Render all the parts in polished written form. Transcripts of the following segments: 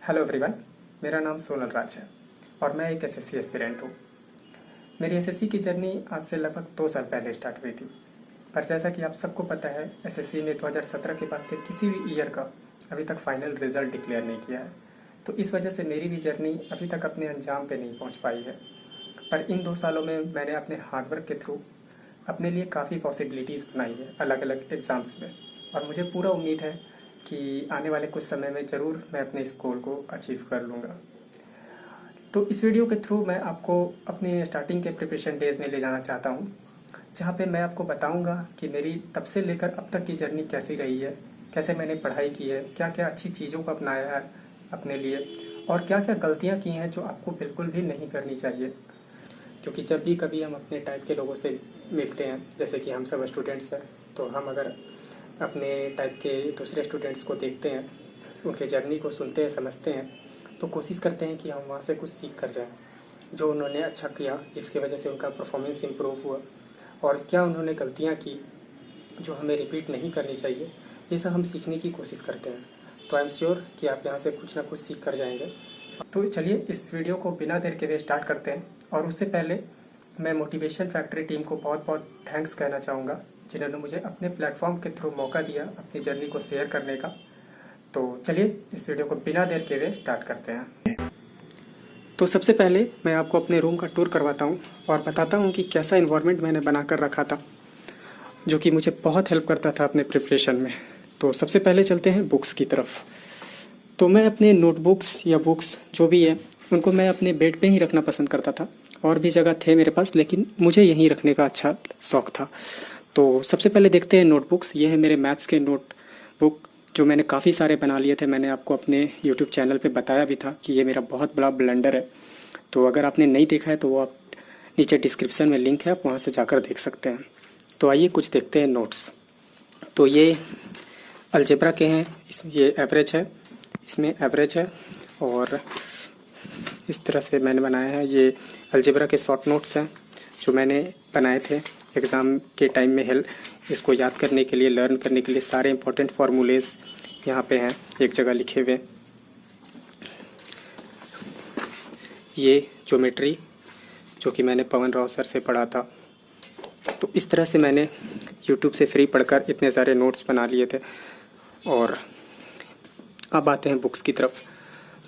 Hello everyone, मेरा नाम सोनल राज है और मैं एक एसएससी एस्पिरेंट हूँ। मेरी एसएससी की जर्नी आज से लगभग 2 साल पहले स्टार्ट हुई थी। पर जैसा कि आप सबको पता है, एसएससी ने 2017 के बाद से किसी भी ईयर का अभी तक फाइनल रिजल्ट डिक्लेयर नहीं किया है। तो इस वजह से मेरी भी जर्नी अभी तक अपने अंजाम पे नहीं पहुँच पाई है। पर इन 2 सालों में मैंने अपने हार्डवर्क के थ्रू अपने लिए काफ़ी पॉसिबिलिटीज़ बनाई है अलग अलग एग्ज़ाम्स में, और मुझे पूरा उम्मीद है कि आने वाले कुछ समय में ज़रूर मैं अपने इस गोल को अचीव कर लूँगा। तो इस वीडियो के थ्रू मैं आपको अपने स्टार्टिंग के प्रिपरेशन डेज में ले जाना चाहता हूँ, जहाँ पे मैं आपको बताऊँगा कि मेरी तब से लेकर अब तक की जर्नी कैसी रही है, कैसे मैंने पढ़ाई की है, क्या क्या अच्छी चीज़ों को अपनाया है अपने लिए, और क्या क्या गलतियाँ की हैं जो आपको बिल्कुल भी नहीं करनी चाहिए। क्योंकि जब भी कभी हम अपने टाइप के लोगों से मिलते हैं, जैसे कि हम सब स्टूडेंट्स हैं, तो हम अगर अपने टाइप के दूसरे स्टूडेंट्स को देखते हैं, उनके जर्नी को सुनते हैं, समझते हैं, तो कोशिश करते हैं कि हम वहाँ से कुछ सीख कर जाएं, जो उन्होंने अच्छा किया जिसकी वजह से उनका परफॉर्मेंस इम्प्रूव हुआ, और क्या उन्होंने गलतियाँ की जो हमें रिपीट नहीं करनी चाहिए। ये सब हम सीखने की कोशिश करते हैं। तो आई एम श्योर कि आप यहाँ से कुछ ना कुछ सीख कर जाएंगे। तो चलिए इस वीडियो को बिना देर के हुए स्टार्ट करते हैं। और उससे पहले मैं मोटिवेशन फैक्ट्री टीम को बहुत बहुत थैंक्स कहना चाहूँगा, जिन्होंने मुझे अपने प्लेटफॉर्म के थ्रू मौका दिया अपनी जर्नी को शेयर करने का। तो चलिए इस वीडियो को बिना देर के हुए स्टार्ट करते हैं। तो सबसे पहले मैं आपको अपने रूम का टूर करवाता हूँ और बताता हूँ कि कैसा इन्वायरमेंट मैंने बना कर रखा था, जो कि मुझे बहुत हेल्प करता था अपने प्रिपरेशन में। तो सबसे पहले चलते हैं बुक्स की तरफ। तो मैं अपने नोटबुक्स या बुक्स जो भी है उनको मैं अपने बेड पे ही रखना पसंद करता था। और भी जगह थे मेरे पास, लेकिन मुझे यहीं रखने का अच्छा शौक था। तो सबसे पहले देखते हैं नोटबुक्स। ये है मेरे मैथ्स के नोटबुक, जो मैंने काफ़ी सारे बना लिए थे। मैंने आपको अपने यूट्यूब चैनल पे बताया भी था कि ये मेरा बहुत बड़ा ब्लंडर है। तो अगर आपने नहीं देखा है तो वो आप नीचे डिस्क्रिप्शन में लिंक है, आप वहाँ से जाकर देख सकते हैं। तो आइए कुछ देखते हैं नोट्स। तो ये अलजेब्रा के हैं, ये एवरेज है, इसमें एवरेज है। और इस तरह से मैंने बनाया है। ये अलजेब्रा के शॉर्ट नोट्स हैं जो मैंने बनाए थे एग्ज़ाम के टाइम में हेल्प इसको याद करने के लिए, लर्न करने के लिए। सारे इंपॉर्टेंट फार्मूलेज यहाँ पे हैं एक जगह लिखे हुए। ये ज्योमेट्री जो कि मैंने पवन राव सर से पढ़ा था। तो इस तरह से मैंने यूट्यूब से फ्री पढ़कर इतने सारे नोट्स बना लिए थे। और अब आते हैं बुक्स की तरफ।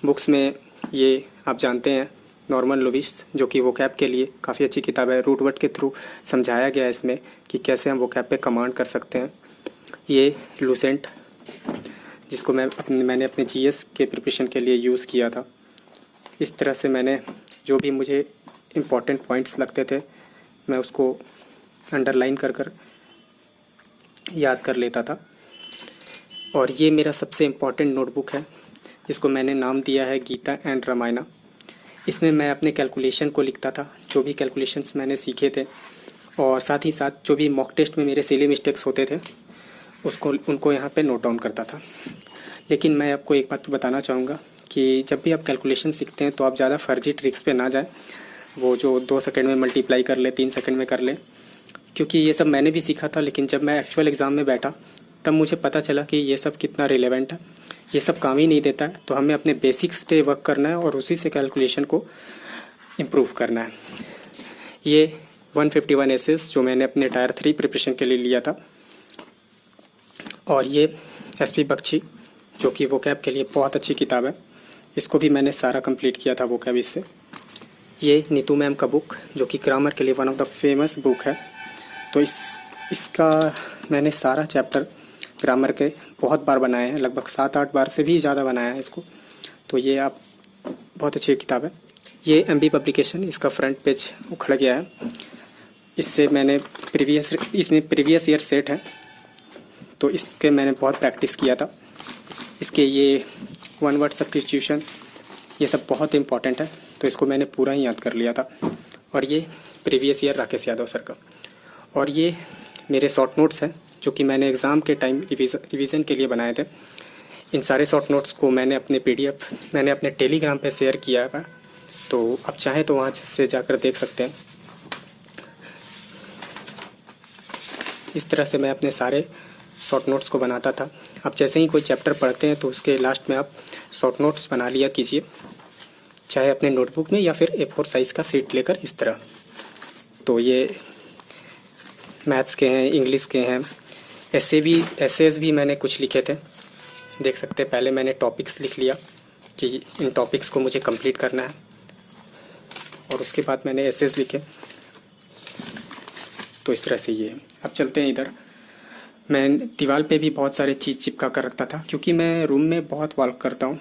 बुक्स में ये आप जानते हैं नॉर्मन लोविस, जो कि वोकैब के लिए काफ़ी अच्छी किताब है। रूट वर्ड के थ्रू समझाया गया है इसमें कि कैसे हम वोकैब पे कमांड कर सकते हैं। ये लूसेंट, जिसको मैंने अपने जीएस के प्रिपरेशन के लिए यूज़ किया था। इस तरह से मैंने जो भी मुझे इम्पोर्टेंट पॉइंट्स लगते थे मैं उसको अंडरलाइन कर याद कर लेता था। और ये मेरा सबसे इम्पोर्टेंट नोटबुक है, जिसको मैंने नाम दिया है गीता एंड रामायणा। इसमें मैं अपने कैलकुलेशन को लिखता था, जो भी कैलकुलेशंस मैंने सीखे थे, और साथ ही साथ जो भी मॉक टेस्ट में मेरे सिली मिस्टेक्स होते थे उनको यहाँ पे नोट डाउन करता था। लेकिन मैं आपको एक बात तो बताना चाहूँगा कि जब भी आप कैलकुलेशन सीखते हैं तो आप ज़्यादा फर्जी ट्रिक्स पे ना जाएं, वो जो 2 सेकंड में मल्टीप्लाई कर ले, 3 सेकंड में कर ले, क्योंकि ये सब मैंने भी सीखा था। लेकिन जब मैं एक्चुअल एग्ज़ाम में बैठा तब मुझे पता चला कि ये सब कितना रिलेवेंट है, ये सब काम ही नहीं देता है। तो हमें अपने बेसिक्स पे वर्क करना है और उसी से कैलकुलेशन को इम्प्रूव करना है। ये 151 एसेस जो मैंने अपने टायर 3 प्रिपरेशन के लिए लिया था। और ये एसपी बख्शी, जो कि वोकैब के लिए बहुत अच्छी किताब है, इसको भी मैंने सारा कंप्लीट किया था वोकैब इससे। ये नीतू मैम का बुक, जो कि ग्रामर के लिए one of the famous book है। तो इसका मैंने सारा चैप्टर ग्रामर के बहुत बार बनाए हैं, लगभग 7-8 बार से भी ज़्यादा बनाया है इसको। तो ये आप बहुत अच्छी किताब है। ये एमबी पब्लिकेशन, इसका फ्रंट पेज उखड़ गया है। इससे मैंने इसमें प्रीवियस ईयर सेट है, तो इसके मैंने बहुत प्रैक्टिस किया था। इसके ये 1 वर्ड सब्स्टिट्यूशन ये सब बहुत इम्पॉर्टेंट है, तो इसको मैंने पूरा ही याद कर लिया था। और ये previous year Rakesh Yadav sir का। और ये मेरे शॉर्ट नोट्स हैं, जो कि मैंने एग्ज़ाम के टाइम रिवीजन के लिए बनाए थे। इन सारे शॉर्ट नोट्स को मैंने अपने PDF मैंने अपने टेलीग्राम पे शेयर किया है, तो आप चाहें तो वहाँ से जाकर देख सकते हैं। इस तरह से मैं अपने सारे शॉर्ट नोट्स को बनाता था। अब जैसे ही कोई चैप्टर पढ़ते हैं तो उसके लास्ट में आप शॉर्ट नोट्स बना लिया कीजिए, चाहे अपने नोटबुक में या फिर A4 साइज़ का शीट लेकर इस तरह। तो ये मैथ्स के हैं, इंग्लिश के हैं, एसेज भी मैंने कुछ लिखे थे, देख सकते हैं। पहले मैंने टॉपिक्स लिख लिया कि इन टॉपिक्स को मुझे कंप्लीट करना है, और उसके बाद मैंने एसेज लिखे। तो इस तरह से ये। अब चलते हैं इधर। मैं दीवार पे भी बहुत सारे चीज़ चिपका कर रखता था, क्योंकि मैं रूम में बहुत वॉक करता हूँ।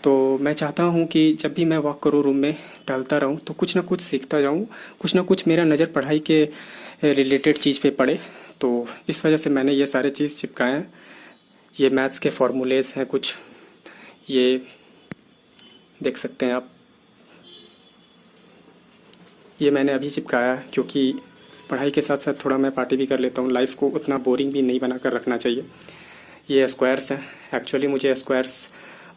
तो मैं चाहता हूँ कि जब भी मैं वॉक करूँ, रूम में टहलता रहूँ, तो कुछ ना कुछ सीखता जाऊँ, कुछ ना कुछ मेरा नज़र पढ़ाई के रिलेटेड चीज़ पे पड़े। तो इस वजह से मैंने ये सारे चीज़ चिपकाए हैं। ये मैथ्स के फॉर्मूलेज हैं कुछ, ये देख सकते हैं आप। ये मैंने अभी चिपकाया क्योंकि पढ़ाई के साथ साथ थोड़ा मैं पार्टी भी कर लेता हूँ। लाइफ को उतना बोरिंग भी नहीं बना कर रखना चाहिए। ये स्क्वायर्स हैं। एक्चुअली मुझे स्क्वायर्स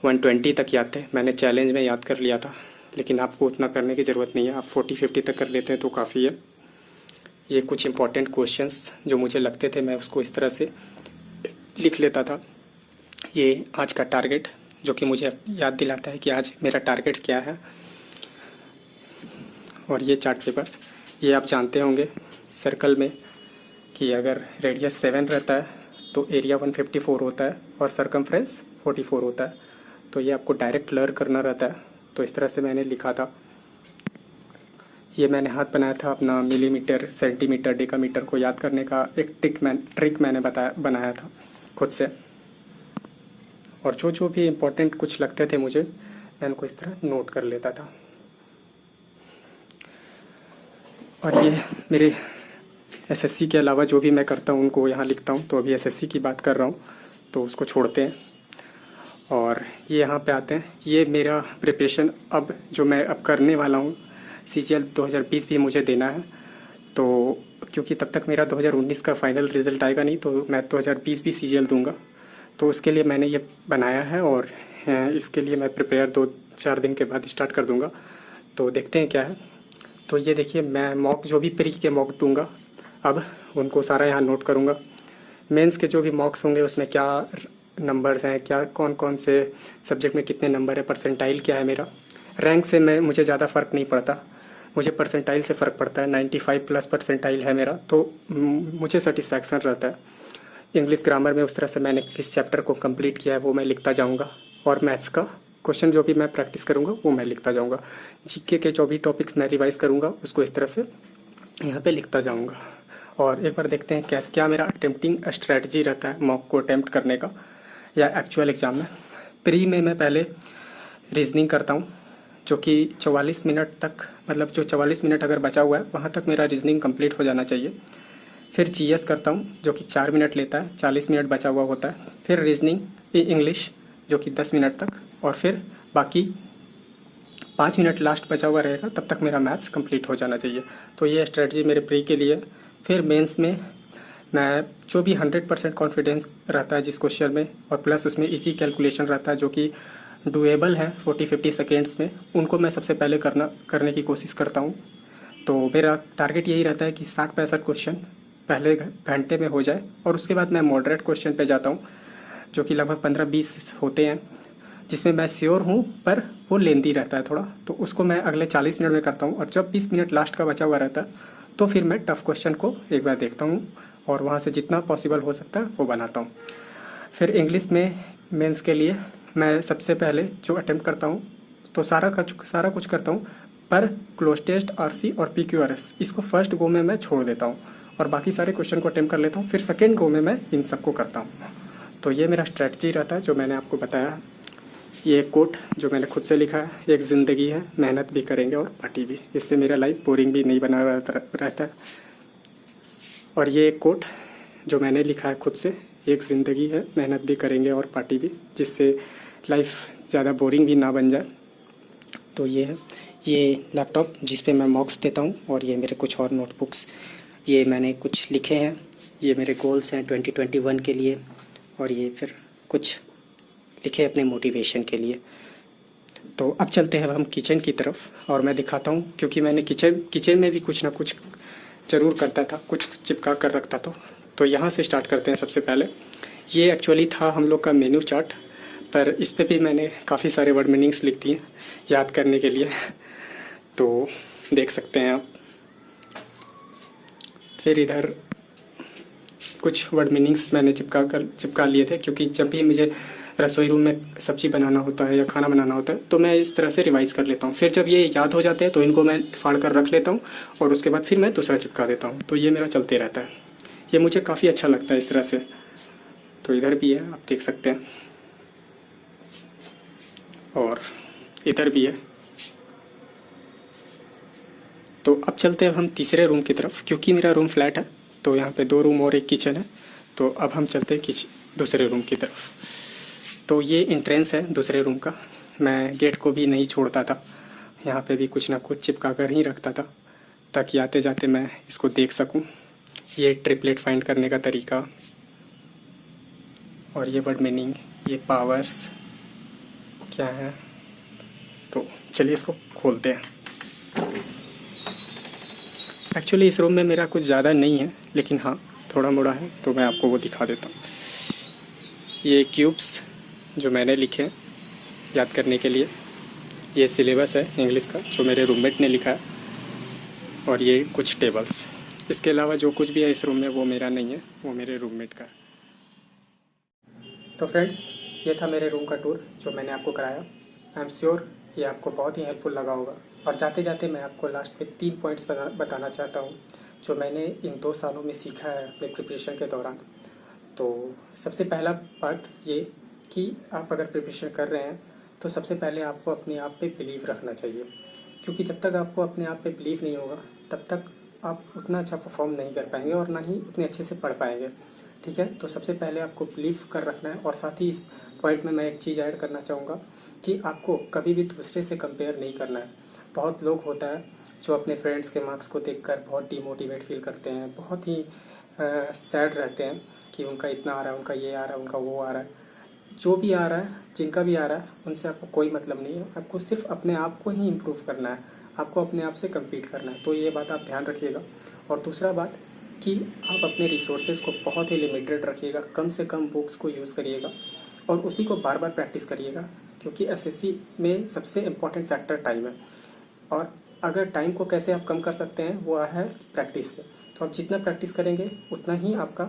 120 तक याद थे, मैंने चैलेंज में याद कर लिया था, लेकिन आपको उतना करने की ज़रूरत नहीं है। आप 40-50 तक कर लेते हैं तो काफ़ी है। ये कुछ इंपॉर्टेंट क्वेश्चंस जो मुझे लगते थे, मैं उसको इस तरह से लिख लेता था। ये आज का टारगेट, जो कि मुझे याद दिलाता है कि आज मेरा टारगेट क्या है। और ये चार्ट पेपर्स, ये आप जानते होंगे सर्कल में कि अगर रेडियस 7 रहता है तो एरिया 154 होता है और सरकमफ्रेंस 44 होता है। तो ये आपको डायरेक्ट लर्न करना रहता है। तो इस तरह से मैंने लिखा था। ये मैंने हाथ बनाया था अपना मिलीमीटर, सेंटीमीटर, डेकामीटर को याद करने का एक ट्रिक मैंने बनाया था खुद से। और जो भी इम्पोर्टेंट कुछ लगते थे मुझे, मैं उनको इस तरह नोट कर लेता था। और ये मेरे एसएससी के अलावा जो भी मैं करता हूँ उनको यहाँ लिखता हूँ। तो अभी एसएससी की बात कर रहा हूँ तो उसको छोड़ते हैं और ये यहाँ पे आते हैं। ये मेरा प्रिपरेशन अब जो मैं अब करने वाला हूँ, CGL 2020 भी मुझे देना है। तो क्योंकि तब तक मेरा 2019 का फाइनल रिजल्ट आएगा नहीं, तो मैं 2020 भी CGL दूंगा। तो उसके लिए मैंने ये बनाया है और इसके लिए मैं प्रिपेयर 2-4 दिन के बाद स्टार्ट कर दूंगा। तो देखते हैं क्या है। तो ये देखिए, मैं मॉक जो भी प्री के मॉक दूंगा अब उनको सारा यहाँ नोट करूँगा। मेंस के जो भी मॉक्स होंगे उसमें क्या नंबर्स हैं, क्या कौन कौन से सब्जेक्ट में कितने नंबर है, परसेंटाइल क्या है मेरा। रैंक से मुझे ज़्यादा फ़र्क नहीं पड़ता, मुझे परसेंटाइल से फ़र्क पड़ता है। 95 प्लस परसेंटाइल है मेरा, तो मुझे सेटिस्फैक्शन रहता है। इंग्लिश ग्रामर में उस तरह से मैंने किस चैप्टर को कंप्लीट किया है वो मैं लिखता जाऊँगा, और मैथ्स का क्वेश्चन जो भी मैं प्रैक्टिस करूँगा वो मैं लिखता जाऊँगा। जीके के जो भी टॉपिक्स मैं रिवाइज करूँगा उसको इस तरह से यहाँ पे लिखता जाऊँगा। और एक बार देखते हैं क्या मेरा अटेम्प्टिंग स्ट्रेटजी रहता है मॉक को अटेम्प्ट करने का या एक्चुअल एग्जाम में। प्री में मैं पहले रीजनिंग करता हूँ, जो कि 44 मिनट तक, मतलब जो 44 मिनट अगर बचा हुआ है वहाँ तक मेरा रीजनिंग कंप्लीट हो जाना चाहिए। फिर जीएस करता हूँ जो कि 4 मिनट लेता है, 40 मिनट बचा हुआ होता है। फिर रीजनिंग इंग्लिश जो कि 10 मिनट तक, और फिर बाकी 5 मिनट लास्ट बचा हुआ रहेगा, तब तक मेरा मैथ्स कंप्लीट हो जाना चाहिए। तो ये स्ट्रेटजी मेरे प्री के लिए। फिर मेंस में मैं जो भी 100% कॉन्फिडेंस रहता है जिस क्वेश्चन में, और प्लस उसमें इजी कैलकुलेशन रहता है जो कि डुएबल है 40-50 सेकेंड्स में, उनको मैं सबसे पहले करने की कोशिश करता हूँ। तो मेरा टारगेट यही रहता है कि 60-65 क्वेश्चन पहले घंटे में हो जाए, और उसके बाद मैं मॉडरेट क्वेश्चन पे जाता हूँ जो कि लगभग 15-20 होते हैं, जिसमें मैं श्योर हूँ पर वो लेंदी रहता है थोड़ा, तो उसको मैं अगले 40 मिनट में करता हूँ। और जब 20 मिनट लास्ट का बचा हुआ रहता है तो फिर मैं टफ क्वेश्चन को एक बार देखता हूँ और वहाँ से जितना पॉसिबल हो सकता है वो बनाता हूँ। फिर इंग्लिश में मेंस के लिए मैं सबसे पहले जो अटेम्प्ट करता हूँ, तो सारा कुछ करता हूँ, पर क्लोज टेस्ट, आरसी और PQRS इसको फर्स्ट गो में मैं छोड़ देता हूँ और बाकी सारे क्वेश्चन को अटेम्प्ट कर लेता हूँ। फिर सेकेंड गो में मैं इन सबको करता हूँ। तो ये मेरा स्ट्रेटजी रहता है जो मैंने आपको बताया। ये कोट जो मैंने खुद से लिखा है, एक ज़िंदगी है, मेहनत भी करेंगे और पार्टी भी, इससे मेरा लाइफ बोरिंग भी नहीं बना रहता है। और ये एक कोट जो मैंने लिखा है खुद से, एक ज़िंदगी है, मेहनत भी करेंगे और पार्टी भी, जिससे लाइफ ज़्यादा बोरिंग भी ना बन जाए। तो ये है, ये लैपटॉप जिस पे मैं मॉक्स देता हूँ, और ये मेरे कुछ और नोटबुक्स, ये मैंने कुछ लिखे हैं, ये मेरे गोल्स हैं 2021 के लिए, और ये फिर कुछ लिखे अपने मोटिवेशन के लिए। तो अब चलते हैं हम किचन की तरफ और मैं दिखाता हूँ, क्योंकि मैंने किचन में भी कुछ ना कुछ ज़रूर करता था, कुछ चिपका कर रखता था। तो यहाँ से स्टार्ट करते हैं। सबसे पहले ये एक्चुअली था हम लोग का मेन्यू चार्ट, पर इस पे भी मैंने काफ़ी सारे वर्ड मीनिंग्स लिख दिए याद करने के लिए, तो देख सकते हैं आप। फिर इधर कुछ वर्ड मीनिंग्स मैंने चिपका लिए थे, क्योंकि जब भी मुझे रसोई रूम में सब्जी बनाना होता है या खाना बनाना होता है तो मैं इस तरह से रिवाइज कर लेता हूँ। फिर जब ये याद हो जाते हैं तो इनको मैं फाड़ कर रख लेता हूँ और उसके बाद फिर मैं दूसरा चिपका देता हूँ। तो ये मेरा चलते रहता है, ये मुझे काफ़ी अच्छा लगता है इस तरह से। तो इधर भी है, आप देख सकते हैं, और इधर भी है। तो अब चलते हैं हम तीसरे रूम की तरफ, क्योंकि मेरा रूम फ्लैट है तो यहाँ पे 2 रूम और 1 किचन है। तो अब हम चलते हैं दूसरे रूम की तरफ। तो ये एंट्रेंस है दूसरे रूम का। मैं गेट को भी नहीं छोड़ता था, यहाँ पे भी कुछ ना कुछ चिपका कर ही रखता था ताकि आते जाते मैं इसको देख सकूं। ये ट्रिपलेट फाइंड करने का तरीका, और ये वर्ड मीनिंग, ये पावर्स क्या है। तो चलिए इसको खोलते हैं। एक्चुअली इस रूम में मेरा कुछ ज़्यादा नहीं है, लेकिन हाँ थोड़ा मोड़ा है, तो मैं आपको वो दिखा देता हूँ। ये क्यूब्स जो मैंने लिखे हैं याद करने के लिए, ये सिलेबस है इंग्लिश का जो मेरे रूममेट ने लिखा है, और ये कुछ टेबल्स। इसके अलावा जो कुछ भी है इस रूम में वो मेरा नहीं है, वो मेरे रूममेट का है। तो फ्रेंड्स, ये था मेरे रूम का टूर जो मैंने आपको कराया। आई एम श्योर ये आपको बहुत ही हेल्पफुल लगा होगा। और जाते जाते मैं आपको लास्ट में 3 पॉइंट्स बताना चाहता हूँ जो मैंने इन 2 सालों में सीखा है अपने प्रिपरेशन के दौरान। तो सबसे पहला बात ये कि आप अगर प्रिपरेशन कर रहे हैं तो सबसे पहले आपको अपने आप पे बिलीव रखना चाहिए, क्योंकि जब तक आपको अपने आप पे बिलीव नहीं होगा तब तक आप उतना अच्छा परफॉर्म नहीं कर पाएंगे और ना ही उतने अच्छे से पढ़ पाएंगे। ठीक है, तो सबसे पहले आपको बिलीव कर रखना है। और साथ ही इस पॉइंट में मैं एक चीज़ ऐड करना चाहूँगा कि आपको कभी भी दूसरे से कंपेयर नहीं करना है। बहुत लोग होता है जो अपने फ्रेंड्स के मार्क्स को देखकर बहुत डिमोटिवेट फील करते हैं, बहुत ही सैड रहते हैं कि उनका इतना आ रहा है, उनका ये आ रहा है, उनका वो आ रहा है। जो भी आ रहा है, जिनका भी आ रहा है, उनसे आपको कोई मतलब नहीं है। आपको सिर्फ अपने आप को ही इम्प्रूव करना है, आपको अपने आप से कम्पीट करना है। तो ये बात आप ध्यान रखिएगा। और दूसरा बात कि आप अपने रिसोर्सेज को बहुत ही लिमिटेड रखिएगा, कम से कम बुक्स को यूज़ करिएगा और उसी को बार बार प्रैक्टिस करिएगा, क्योंकि एसएससी में सबसे इम्पॉर्टेंट फैक्टर टाइम है। और अगर टाइम को कैसे आप कम कर सकते हैं वो है प्रैक्टिस से। तो आप जितना प्रैक्टिस करेंगे उतना ही आपका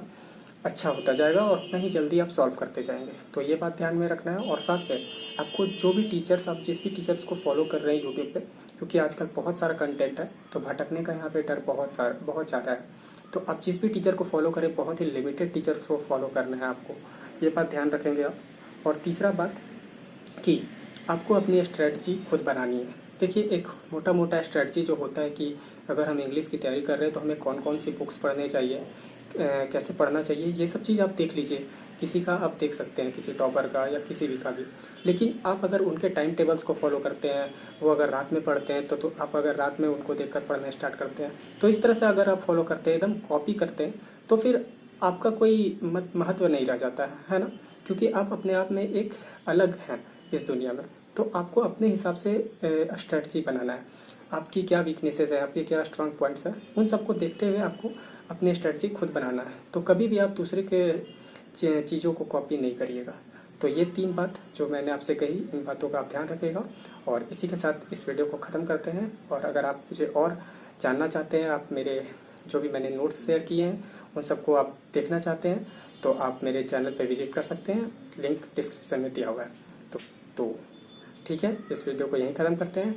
अच्छा होता जाएगा और उतना ही जल्दी आप सॉल्व करते जाएंगे। तो ये बात ध्यान में रखना है। और साथ में आपको जो भी टीचर्स, आप जिस भी टीचर्स को फॉलो कर रहे हैं यूट्यूब पे, क्योंकि आजकल बहुत सारा कंटेंट है तो भटकने का यहाँ पे डर बहुत ज़्यादा है। तो आप जिस भी टीचर को फॉलो करें, बहुत ही लिमिटेड टीचर्स को फॉलो करना है आपको, ये बात ध्यान रखेंगे आप। और तीसरा बात कि आपको अपनी स्ट्रेटजी खुद बनानी है। देखिए, एक मोटा स्ट्रेटजी जो होता है कि अगर हम इंग्लिश की तैयारी कर रहे हैं तो हमें कौन कौन सी बुक्स पढ़ने चाहिए, कैसे पढ़ना चाहिए, ये सब चीज़ आप देख लीजिए। किसी का आप देख सकते हैं, किसी टॉपर का या किसी भी का भी। लेकिन आप अगर उनके टाइम टेबल्स को फॉलो करते हैं, वो अगर रात में पढ़ते हैं तो आप अगर रात में उनको देखकर पढ़ना स्टार्ट करते हैं, तो इस तरह से अगर आप फॉलो करते हैं, एकदम कॉपी करते हैं, तो फिर आपका कोई महत्व नहीं रह जाता है ना, क्योंकि आप अपने आप में एक अलग हैं इस दुनिया में। तो आपको अपने हिसाब से स्ट्रेटजी बनाना है। आपकी क्या वीकनेसेस है, आपके क्या स्ट्रांग पॉइंट्स हैं, उन सबको देखते हुए आपको अपनी स्ट्रेटजी खुद बनाना है। तो कभी भी आप दूसरे के चीज़ों को कॉपी नहीं करिएगा। तो ये 3 बात जो मैंने आपसे कही, इन बातों का आप ध्यान रखिएगा। और इसी के साथ इस वीडियो को ख़त्म करते हैं। और अगर आप मुझे और जानना चाहते हैं, आप मेरे जो भी मैंने नोट्स शेयर किए हैं उन सबको आप देखना चाहते हैं, तो आप मेरे चैनल पर विजिट कर सकते हैं, लिंक डिस्क्रिप्शन में दिया हुआ है। तो ठीक है, इस वीडियो को यहीं ख़त्म करते हैं।